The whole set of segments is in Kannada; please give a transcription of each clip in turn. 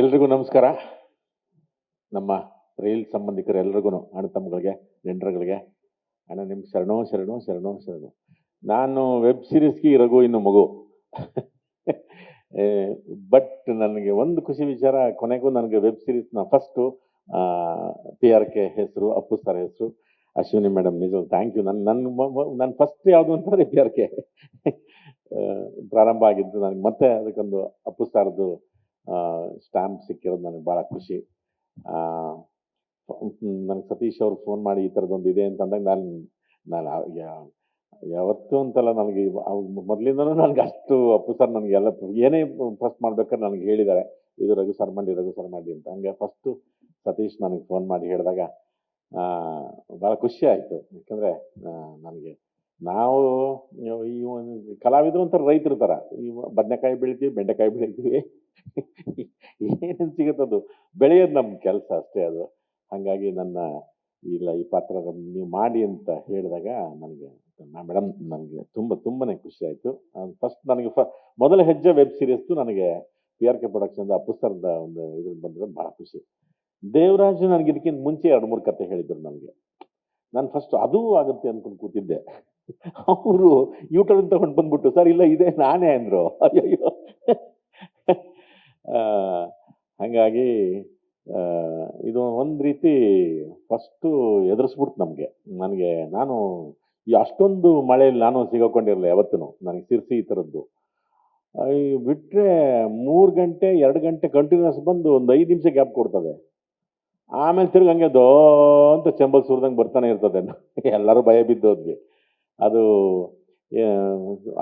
ಎಲ್ರಿಗೂ ನಮಸ್ಕಾರ. ನಮ್ಮ ರೈಲ್ ಸಂಬಂಧಿಕರೆಲ್ರಿಗೂ, ಅಣ್ಣ ತಮ್ಮಗಳಿಗೆ, ನೆಂಟರುಗಳಿಗೆ, ಅಣ್ಣ ನಿಮ್ಗೆ ಶರಣೋ ಶರಣೋ ಶರಣೋ ಶರಣು. ನಾನು ವೆಬ್ ಸೀರೀಸ್ಗೆ ಇರೋಗೂ ಇನ್ನು ಮಗು. ಬಟ್ ನನಗೆ ಒಂದು ಖುಷಿ ವಿಚಾರ, ಕೊನೆಗೂ ನನಗೆ ವೆಬ್ ಸೀರೀಸ್ನ ಫಸ್ಟು PRK ಹೆಸರು, ಅಪ್ಪು ಸರ್ ಹೆಸರು, ಅಶ್ವಿನಿ ಮೇಡಮ್, ನಿಜ ಥ್ಯಾಂಕ್ ಯು. ನನ್ನ ಫಸ್ಟ್ ಯಾವುದು ಅಂತಂದರೆ PRK ಪ್ರಾರಂಭ ಆಗಿದ್ದು. ನನಗೆ ಮತ್ತೆ ಅದಕ್ಕೊಂದು ಅಪ್ಪು ಸರ್ದು ಸ್ಟ್ಯಾಂಪ್ ಸಿಕ್ಕಿರೋದು ನನಗೆ ಭಾಳ ಖುಷಿ. ನನಗೆ ಸತೀಶ್ ಅವ್ರು ಫೋನ್ ಮಾಡಿ ಈ ಥರದ್ದೊಂದು ಇದೆ ಅಂತಂದಾಗ ನಾನು ಯಾವತ್ತೂ ಅಂತಲ್ಲ, ನನಗೆ ಮೊದಲಿಂದನೂ ನನಗೆ ಅಷ್ಟು ಅಪ್ಪು ಸರ್ ನನಗೆಲ್ಲ ಏನೇ ಫಸ್ಟ್ ಮಾಡ್ಬೇಕಾದ್ರೆ ನನಗೆ ಹೇಳಿದ್ದಾರೆ, ಇದು ರಘು ಸರ್ ಮಾಡಿ ಅಂತ. ಹಂಗೆ ಫಸ್ಟು ಸತೀಶ್ ನನಗೆ ಫೋನ್ ಮಾಡಿ ಹೇಳಿದಾಗ ಭಾಳ ಖುಷಿ ಆಯಿತು. ಯಾಕಂದರೆ ನನಗೆ ನಾವು ಈ ಒಂದು ಕಲಾವಿದರು ಒಂಥರ ರೈತರ ಥರ, ಈ ಬದನೆಕಾಯಿ ಬೆಳಿತೀವಿ, ಬೆಂಡೆಕಾಯಿ ಬೆಳಿತೀವಿ, ಏನೇನು ಸಿಗುತ್ತದು ಬೆಳೆಯೋದು ನಮ್ಮ ಕೆಲಸ ಅಷ್ಟೇ ಅದು. ಹಾಗಾಗಿ ಇಲ್ಲ ಈ ಪಾತ್ರ ನೀವು ಮಾಡಿ ಅಂತ ಹೇಳಿದಾಗ ನನಗೆ ಮೇಡಮ್ ನನಗೆ ತುಂಬನೇ ಖುಷಿ ಆಯಿತು. ಫಸ್ಟ್ ನನಗೆ ಮೊದಲ ಹೆಜ್ಜೆ ವೆಬ್ ಸೀರೀಸ್ದು ನನಗೆ PRK ಪ್ರೊಡಕ್ಷನ್ದ ಅಪ್ಪು ಸರ್ದ ಒಂದು ಇದ್ರಲ್ಲಿ ಬಂದಿರೋದು ಭಾಳ ಖುಷಿ. ದೇವರಾಜ್ ನನಗೆ ಇದಕ್ಕಿಂತ ಮುಂಚೆ 2-3 ಕತೆ ಹೇಳಿದ್ರು ನನಗೆ. ನಾನು ಫಸ್ಟ್ ಅದೂ ಆಗುತ್ತೆ ಅಂದ್ಕೊಂಡು ಕೂತಿದ್ದೆ. ಅವರು ಯೂಟರ್ನ್ ತಗೊಂಡು ಬಂದ್ಬಿಟ್ಟು, ಸರ್ ಇಲ್ಲ ಇದೇ ನಾನೇ ಅಂದರು. ಅಯ್ಯಯ್ಯೋ. ಹಾಗಾಗಿ ಇದು ಒಂದು ರೀತಿ ಫಸ್ಟು ಎದುರಿಸ್ಬಿಡ್ತು ನನಗೆ. ಅಷ್ಟೊಂದು ಮಳೆಯಲ್ಲಿ ನಾನು ಸಿಗಾಕೊಂಡಿರಲಿಲ್ಲ ಯಾವತ್ತೂ. ನನಗೆ ಸಿರ್ಸಿ ಈ ಥರದ್ದು ಬಿಟ್ಟರೆ 3 ಗಂಟೆ 2 ಗಂಟೆ ಕಂಟಿನ್ಯೂಸ್ ಬಂದು ಒಂದು 5 ನಿಮಿಷ ಗ್ಯಾಪ್ ಕೊಡ್ತದೆ. ಆಮೇಲೆ ತಿರ್ಗಿ ಹಂಗೆ ಅಂತ ಚೆಂಬಲ್ ಸುರಿದಂಗೆ ಬರ್ತಾನೆ ಇರ್ತದೆ. ಎಲ್ಲರೂ ಭಯ ಬಿದ್ದೋದ್ವಿ. ಅದು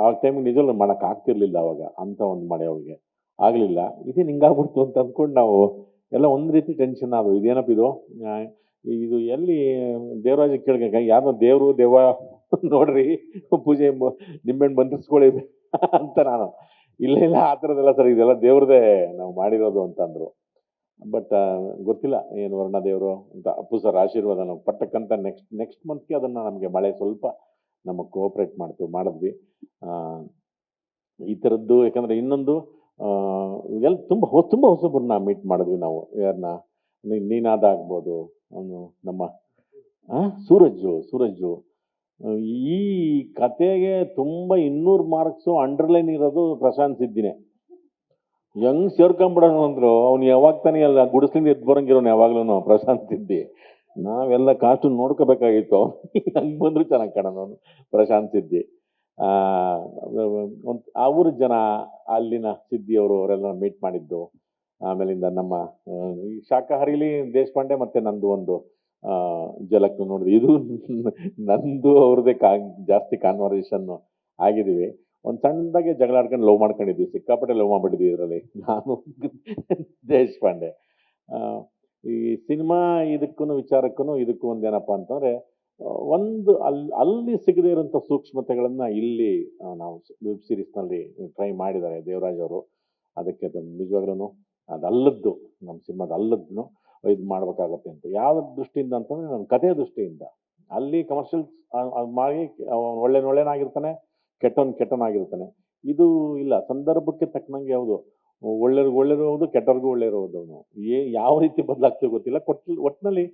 ಆ ಟೈಮಿಗೆ ನಿಜವಲ್ಲೂ ಮಾಡೋಕ್ಕಾಗ್ತಿರ್ಲಿಲ್ಲ ಅವಾಗ, ಅಂಥ ಒಂದು ಮಳೆ ಅವ್ರಿಗೆ ಆಗಲಿಲ್ಲ. ಇದೇನು ಹಿಂಗಾಗ್ಬಿಡ್ತು ಅಂತ ಅಂದ್ಕೊಂಡು ನಾವು ಎಲ್ಲ ಒಂದು ರೀತಿ ಟೆನ್ಷನ್ ಅದು. ಇದೇನಪ್ಪ ಇದು ಎಲ್ಲಿ ದೇವರಾಜ ಕೇಳ್ಕ, ಯಾವುದೋ ದೇವ ನೋಡ್ರಿ ಪೂಜೆ ನಿಂಬೆಹಣ್ಣು ಬಂದಿಸ್ಕೊಳ್ಳಿ ಅಂತ. ನಾನು ಇಲ್ಲ ಆ ಥರದ್ದೆಲ್ಲ ಸರ್, ಇದೆಲ್ಲ ದೇವ್ರದೇ ನಾವು ಮಾಡಿರೋದು ಅಂತಂದರು. ಬಟ್ ಗೊತ್ತಿಲ್ಲ ಏನು ವರ್ಣ ದೇವರು ಅಂತ. ಅಪ್ಪು ಸರ್ ಆಶೀರ್ವಾದ ನಾವು ಪಟ್ಟಕ್ಕಂತ ನೆಕ್ಸ್ಟ್ ಮಂತ್ಗೆ ಅದನ್ನು ನಮಗೆ ಮಳೆ ಸ್ವಲ್ಪ ನಮಗೆ ಕೋಆಪ್ರೇಟ್ ಮಾಡಿದ್ವಿ ಈ ಥರದ್ದು. ಯಾಕಂದರೆ ಇನ್ನೊಂದು ಎಲ್ಲ ತುಂಬ ಹೊಸಬ್ರನ್ನ ಮೀಟ್ ಮಾಡಿದ್ವಿ ನಾವು. ಯಾರನ್ನ, ನೀನಾದ ಆಗ್ಬೋದು, ಅವನು ನಮ್ಮ ಸೂರಜ್ಜು. ಈ ಕತೆಗೆ ತುಂಬ 200 ಮಾರ್ಕ್ಸು ಅಂಡರ್ಲೈನ್ ಇರೋದು ಪ್ರಶಾಂತ್ ಸಿದ್ದಿನೇ. ಹೆಂಗ್ ಸೇರ್ಕೊಂಬಿಡೋನು ಅಂದ್ರು. ಅವ್ನು ಯಾವಾಗ ತಾನೇ ಎಲ್ಲ ಗುಡಿಸ್ಲಿಂದ ಎದ್ದು ಬರಂಗಿರೋನು ಯಾವಾಗ್ಲೂ ಪ್ರಶಾಂತ್ ಸಿದ್ದಿ. ನಾವೆಲ್ಲ ಕಾಸ್ಟ್ಯೂಮ್ ನೋಡ್ಕೋಬೇಕಾಗಿತ್ತು. ಹಂಗೆ ಬಂದ್ರು ಚೆನ್ನಾಗಿ ಕಾಣೋನು ಪ್ರಶಾಂತ್ ಸಿದ್ದಿ. ಅವ್ರ ಜನ ಅಲ್ಲಿನ ಸಿದ್ದಿಯವರು ಅವರೆಲ್ಲ ಮೀಟ್ ಮಾಡಿದ್ದು. ಆಮೇಲಿಂದ ನಮ್ಮ ಈ ಶಾಖಾಹಾರಿಲಿ ದೇಶಪಾಂಡೆ ಮತ್ತೆ ನಂದು ಒಂದು ಜಲಕ್ ನೋಡಿದ್ವಿ. ಇದು ನಂದು ಅವ್ರದ್ದೇ ಜಾಸ್ತಿ ಕಾನ್ವರ್ಸೇಷನ್ ಆಗಿದ್ದೀವಿ. ಒಂದು ಸಣ್ಣದಾಗೆ ಜಗಳ ಆಡ್ಕೊಂಡು ಲವ್ ಮಾಡ್ಕೊಂಡಿದ್ವಿ, ಸಿಕ್ಕಾಪಟ್ಟೆ ಲವ್ ಮಾಡ್ಬಿಟ್ಟಿದ್ವಿ ಇದರಲ್ಲಿ ನಾನು ದೇಶಪಾಂಡೆ. ಈ ಸಿನಿಮಾ ವಿಚಾರಕ್ಕೂ ಇದಕ್ಕೂ ಒಂದೇನಪ್ಪ ಅಂತಂದರೆ, ಒಂದು ಅಲ್ಲಿ ಸಿಗದೇ ಇರೋಂಥ ಸೂಕ್ಷ್ಮತೆಗಳನ್ನು ಇಲ್ಲಿ ನಾವು ವೆಬ್ ಸೀರೀಸ್ನಲ್ಲಿ ಟ್ರೈ ಮಾಡಿದ್ದಾರೆ ದೇವರಾಜ್ ಅವರು. ಅದಕ್ಕೆ ನಿಜವಾಗ್ಲೂ ಅದಲ್ಲದ್ದು ನಮ್ಮ ಸಿನಿಮಾದ ಅಲ್ಲದ್ದು ಇದು ಮಾಡಬೇಕಾಗತ್ತೆ ಅಂತ. ಯಾವ ದೃಷ್ಟಿಯಿಂದ ಅಂತಂದರೆ, ನನ್ನ ಕಥೆಯ ದೃಷ್ಟಿಯಿಂದ. ಅಲ್ಲಿ ಕಮರ್ಷಿಯಲ್ಸ್ ಮಾಡಿ ಒಳ್ಳೆನಾಗಿರ್ತಾನೆ, ಕೆಟ್ಟವನಾಗಿರ್ತಾನೆ. ಇದು ಇಲ್ಲ, ಸಂದರ್ಭಕ್ಕೆ ತಕ್ಕನಂಗೆ ಯಾವುದು ಒಳ್ಳೆಯವ್ರಿಗೂ ಹೌದು, ಕೆಟ್ಟವ್ರಿಗೂ ಒಳ್ಳೆಯವ್ರು ಅವನು. ಯಾವ ರೀತಿ ಬದಲಾಗ್ತೀವಿ ಗೊತ್ತಿಲ್ಲ. ಒಟ್ಟಿನಲ್ಲಿ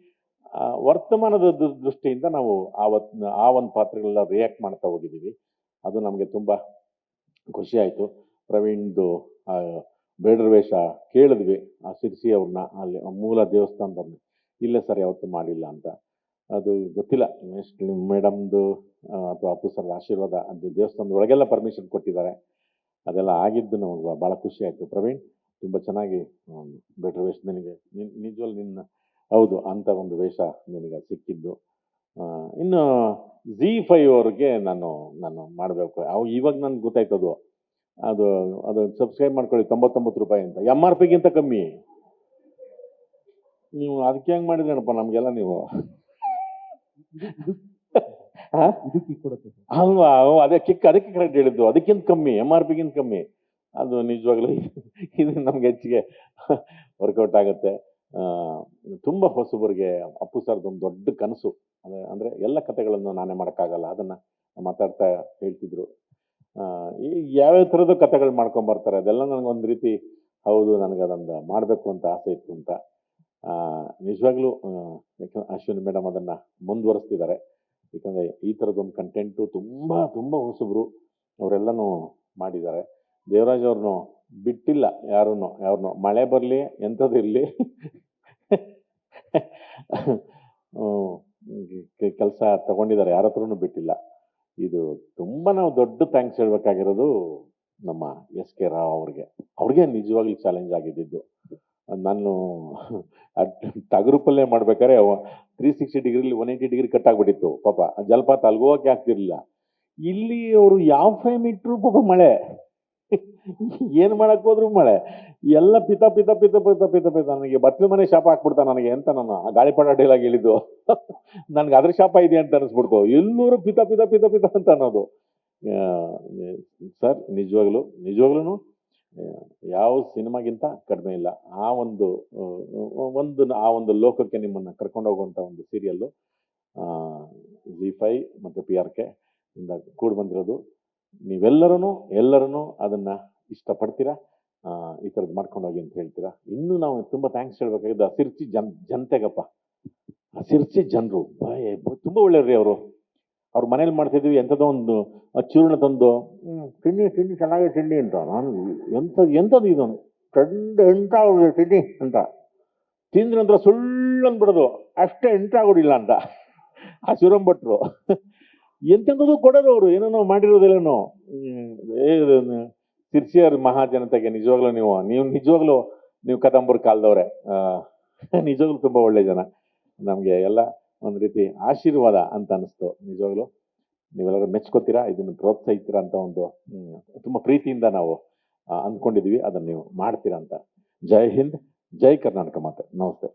ವರ್ತಮಾನದ ದೃಷ್ಟಿಯಿಂದ ನಾವು ಆ ಒಂದು ಪಾತ್ರಗಳೆಲ್ಲ ರಿಯಾಕ್ಟ್ ಮಾಡ್ತಾ ಹೋಗಿದ್ದೀವಿ. ಅದು ನಮಗೆ ತುಂಬ ಖುಷಿ ಆಯಿತು. ಪ್ರವೀಣ್ದು ಬೇಡರ ವೇಷ ಕೇಳಿದ್ವಿ ಆ ಸಿರ್ಸಿ ಅವ್ರನ್ನ, ಅಲ್ಲಿ ಮೂಲ ದೇವಸ್ಥಾನದವ್ರನ್ನ. ಇಲ್ಲೇ ಸರ್ ಯಾವತ್ತೂ ಮಾಡಿಲ್ಲ ಅಂತ. ಅದು ಗೊತ್ತಿಲ್ಲ, ನೆಕ್ಸ್ಟ್ ಮೇಡಮ್ದು ಅಥವಾ ಅಪ್ಪು ಸರ್ ಆಶೀರ್ವಾದ, ಅದು ದೇವಸ್ಥಾನದ ಒಳಗೆಲ್ಲ ಪರ್ಮಿಷನ್ ಕೊಟ್ಟಿದ್ದಾರೆ. ಅದೆಲ್ಲ ಆಗಿದ್ದು ನಮಗೆ ಭಾಳ ಖುಷಿ ಆಯಿತು. ಪ್ರವೀಣ್ ತುಂಬ ಚೆನ್ನಾಗಿ ಬೇಡರ ವೇಷ ನಿನಗೆ ನಿಜವಲ್ಲ ಹೌದು ಅಂಥ ಒಂದು ವೇಷ ನಿನಗೆ ಸಿಕ್ಕಿದ್ದು. ಇನ್ನು ZEE5 ಅವ್ರಿಗೆ ನಾನು ಮಾಡಬೇಕು. ಇವಾಗ ನನಗೆ ಗೊತ್ತಾಯ್ತದು. ಅದು ಸಬ್ಸ್ಕ್ರೈಬ್ ಮಾಡ್ಕೊಳ್ಳಿ, 99 ರೂಪಾಯಿ ಅಂತ, MRPಗಿಂತ ಕಮ್ಮಿ. ನೀವು ಅದಕ್ಕೆ ಹೆಂಗೆ ಮಾಡಿದ್ರೇನಪ್ಪ ನಮಗೆಲ್ಲ ನೀವು ಅಲ್ವಾ? ಅದಕ್ಕೆ ಕರೆಕ್ಟ್ ಹೇಳಿದ್ದು. ಅದಕ್ಕಿಂತ ಕಮ್ಮಿ, MRPಗಿಂತ ಕಮ್ಮಿ. ಅದು ನಿಜವಾಗ್ಲೂ ಇದು ನಮ್ಗೆ ಹೆಚ್ಚಿಗೆ ವರ್ಕೌಟ್ ಆಗುತ್ತೆ. ತುಂಬ ಹೊಸಬರಿಗೆ ಅಪ್ಪು ಸರ್ದೊಂದು ದೊಡ್ಡ ಕನಸು. ಅಂದರೆ ಎಲ್ಲ ಕತೆಗಳನ್ನು ನಾನೇ ಮಾಡೋಕ್ಕಾಗಲ್ಲ, ಅದನ್ನು ಮಾತಾಡ್ತಾ ಹೇಳ್ತಿದ್ರು. ಈ ಯಾವ್ಯಾವ ಥರದ ಕತೆಗಳು ಮಾಡ್ಕೊಂಬರ್ತಾರೆ, ಅದೆಲ್ಲ ನನಗೊಂದು ರೀತಿ ಹೌದು ನನಗದೊಂದು ಮಾಡಬೇಕು ಅಂತ ಆಸೆ ಇತ್ತು ಅಂತ. ನಿಜವಾಗ್ಲೂ ಯಾಕಂದ್ರೆ ಅಶ್ವಿನಿ ಮೇಡಮ್ ಅದನ್ನು ಮುಂದುವರಿಸ್ತಿದ್ದಾರೆ. ಯಾಕಂದರೆ ಈ ಥರದೊಂದು ಕಂಟೆಂಟು ತುಂಬ ತುಂಬ ಹೊಸಬ್ರು ಅವರೆಲ್ಲನೂ ಮಾಡಿದ್ದಾರೆ. ದೇವರಾಜ್ ಅವ್ರನ್ನು ಬಿಟ್ಟಿಲ್ಲ ಯಾರನ್ನೋ ಮಳೆ ಬರಲಿ ಎಂಥದ್ದು ಇರಲಿ ಕೆಲಸ ತಗೊಂಡಿದ್ದಾರೆ, ಯಾರ ಹತ್ರನೂ ಬಿಟ್ಟಿಲ್ಲ. ಇದು ತುಂಬ ನಾವು ದೊಡ್ಡ ಥ್ಯಾಂಕ್ಸ್ ಹೇಳ್ಬೇಕಾಗಿರೋದು ನಮ್ಮ ಎಸ್ ಕೆ ರಾವ್ ಅವ್ರಿಗೆ ನಿಜವಾಗ್ಲೂ ಚಾಲೆಂಜ್ ಆಗಿದ್ದು. ನಾನು ಟಗರುಪಲ್ಲೇ ಮಾಡ್ಬೇಕಾದ್ರೆ 360 ಡಿಗ್ರಿಲಿ 180 ಡಿಗ್ರಿ ಕಟ್ ಆಗ್ಬಿಟ್ಟಿತ್ತು ಪಾಪ. ಜಲಪಾತ ಅಲ್ಗೋಕೆ ಆಗ್ತಿರ್ಲಿಲ್ಲ. ಇಲ್ಲಿ ಅವರು ಯಾವ ಫ್ರೇಮ್ ಇಟ್ಟರು ಪಾಪ ಮಳೆ, ಏನು ಮಾಡಕ್ ಹೋದ್ರು ಮಳೆ, ಎಲ್ಲ ಪಿತ ಪಿತ ಪಿತ ಪಿತ ಪಿತ ಪಿತ. ನನಗೆ ಬತ್ಲು ಮನೆ ಶಾಪ ಹಾಕ್ಬಿಡ್ತಾ ನನಗೆ ಅಂತ ನಾನು ಆ ಗಾಳಿಪಟ ಡೈಲಾಗ್ ಹೇಳಿದ್ದು. ನನ್ಗೆ ಅದ್ರ ಶಾಪ ಇದೆ ಅಂತ ಅನಿಸ್ಬಿಡ್ತು. ಎಲ್ಲರೂ ಪಿತ ಪಿತ ಪಿತ ಪಿತ ಅಂತ ಅನ್ನೋದು. ಸರ್ ನಿಜವಾಗ್ಲೂ ಯಾವ ಸಿನಿಮಾಗಿಂತ ಕಡಿಮೆ ಇಲ್ಲ. ಆ ಒಂದು ಲೋಕಕ್ಕೆ ನಿಮ್ಮನ್ನು ಕರ್ಕೊಂಡು ಹೋಗುವಂಥ ಒಂದು ಸೀರಿಯಲ್ಲು ZEE5 ಮತ್ತು PRK ಇಂದ ಕೂಡಿ ಬಂದಿರೋದು. ಎಲ್ಲರೂ ಅದನ್ನು ಇಷ್ಟಪಡ್ತೀರಾ, ಈ ಥರದ್ದು ಮಾಡ್ಕೊಂಡು ಹೋಗಿ ಅಂತ ಹೇಳ್ತೀರಾ. ಇನ್ನೂ ನಾವು ತುಂಬ ಥ್ಯಾಂಕ್ಸ್ ಹೇಳ್ಬೇಕಾಗಿದ್ದು ಅಸಿರ್ಸಿ ಜನತೆಗಪ್ಪ. ಅಸಿರ್ಸಿ ಜನರು ತುಂಬ ಒಳ್ಳೆಯವ್ರಿ ಅವರು. ಅವ್ರ ಮನೇಲಿ ಮಾಡ್ತಿದ್ವಿ ಎಂಥದೋ ಒಂದು ಚೂರ್ಣ ತಂದು ತಿಂಡಿ ಚೆನ್ನಾಗಿದೆ ತಿಂಡಿ ಅಂತ. ನಾನು ಎಂಥದ್ದು ಇದು ಎಂಟ ತಿಂಡಿ ಅಂತ ತಿಂದ್ರ ನಂತರ ಸುಳ್ಳು ಅಂದ್ಬಿಡೋದು, ಅಷ್ಟೇ ಎಂಟ ಆಗೋದಿಲ್ಲ ಅಂತ ಆ ಶಿವರಂಭಟ್ರು. ಎಂತೆಂಥದ್ದು ಕೊಡೋದು ಅವರು, ಏನೇನೋ ಮಾಡಿರೋದಿಲ್ಲನೋ. ಸಿರ್ಸಿಯರ್ ಮಹಾಜನತೆಗೆ ನಿಜವಾಗ್ಲೂ ನೀವು ಕದಂಬರ್ ಕಾಲದವ್ರೆ. ನಿಜವಾಗ್ಲೂ ತುಂಬ ಒಳ್ಳೆ ಜನ. ನಮಗೆ ಎಲ್ಲ ಒಂದು ರೀತಿ ಆಶೀರ್ವಾದ ಅಂತ ಅನಿಸ್ತು. ನಿಜವಾಗ್ಲೂ ನೀವೆಲ್ಲರೂ ಮೆಚ್ಕೋತೀರಾ, ಇದನ್ನು ಪ್ರೋತ್ಸಾಹಿಸ್ತೀರಾ ಅಂತ ಒಂದು ತುಂಬ ಪ್ರೀತಿಯಿಂದ ನಾವು ಅಂದ್ಕೊಂಡಿದ್ದೀವಿ. ಅದನ್ನು ನೀವು ಮಾಡ್ತೀರಾ ಅಂತ. ಜೈ ಹಿಂದ್, ಜೈ ಕರ್ನಾಟಕ ಮಾತೆ. ನಮಸ್ತೆ.